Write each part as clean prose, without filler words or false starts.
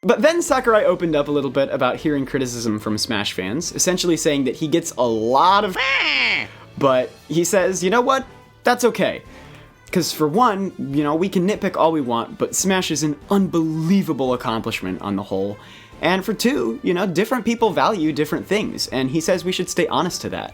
But then Sakurai opened up a little bit about hearing criticism from Smash fans, essentially saying that he gets a lot of but he says, you know what? That's okay. Because for one, we can nitpick all we want, but Smash is an unbelievable accomplishment on the whole. And for two, different people value different things, and he says we should stay honest to that.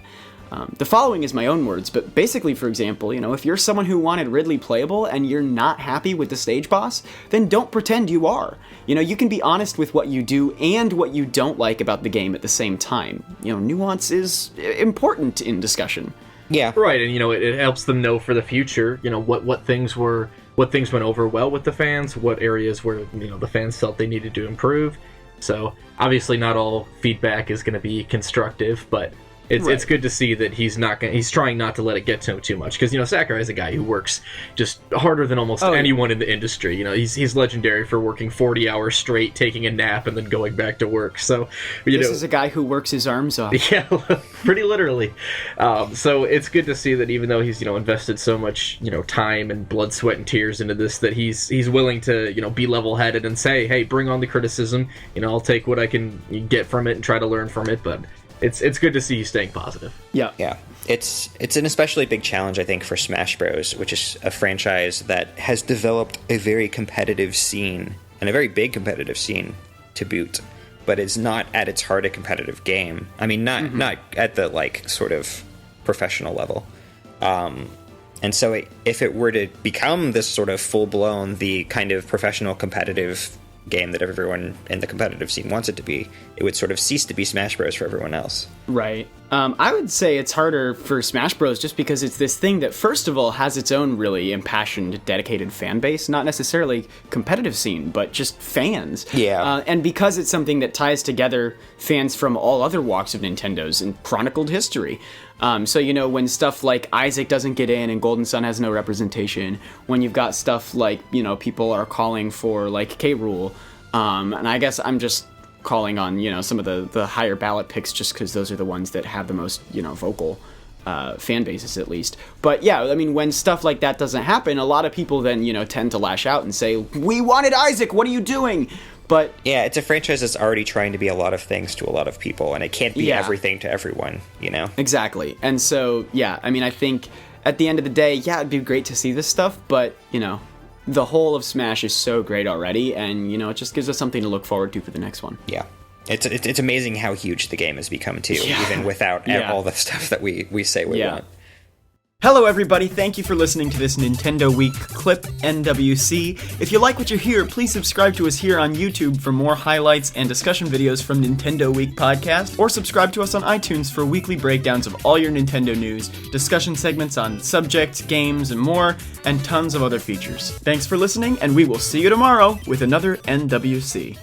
The following is my own words, but basically, for example, if you're someone who wanted Ridley playable and you're not happy with the stage boss, then don't pretend you are. You can be honest with what you do and what you don't like about the game at the same time. Nuance is important in discussion. Yeah. Right, and it helps them know for the future, what things went over well with the fans, what areas where the fans felt they needed to improve. So obviously not all feedback is going to be constructive, but it's good to see that he's trying not to let it get to him too much, because Sakurai is a guy who works just harder than almost anyone in the industry. He's legendary for working 40 hours straight, taking a nap, and then going back to work. So this is a guy who works his arms off. Yeah, pretty literally. So it's good to see that even though he's invested so much time and blood, sweat, and tears into this, that he's willing to be level-headed and say, hey, bring on the criticism. I'll take what I can get from it and try to learn from it, but it's good to see you staying positive. Yeah. It's an especially big challenge, I think, for Smash Bros., which is a franchise that has developed a very competitive scene, and a very big competitive scene to boot, but is not at its heart a competitive game. I mean, not at the, sort of professional level. And so if it were to become this sort of full-blown, the kind of professional competitive game that everyone in the competitive scene wants it to be, it would sort of cease to be Smash Bros. For everyone else. Right. I would say it's harder for Smash Bros. Just because it's this thing that, first of all, has its own really impassioned, dedicated fan base, not necessarily competitive scene, but just fans. Yeah. And because it's something that ties together fans from all other walks of Nintendo's and chronicled history. So, when stuff like Isaac doesn't get in and Golden Sun has no representation, when you've got stuff like, people are calling for, K. Rool, and I guess I'm just calling on, some of the higher ballot picks just because those are the ones that have the most, vocal fan bases, at least. But, yeah, I mean, when stuff like that doesn't happen, a lot of people then, tend to lash out and say, we wanted Isaac, what are you doing? But yeah, it's a franchise that's already trying to be a lot of things to a lot of people, and it can't be everything to everyone, Exactly. And so, yeah, I mean, I think at the end of the day, yeah, it'd be great to see this stuff, but, the whole of Smash is so great already, and, it just gives us something to look forward to for the next one. Yeah. It's amazing how huge the game has become, too, even without all the stuff that we say we want. Hello everybody, thank you for listening to this Nintendo Week clip, NWC. If you like what you hear, please subscribe to us here on YouTube for more highlights and discussion videos from Nintendo Week podcast, or subscribe to us on iTunes for weekly breakdowns of all your Nintendo news, discussion segments on subjects, games, and more, and tons of other features. Thanks for listening, and we will see you tomorrow with another NWC.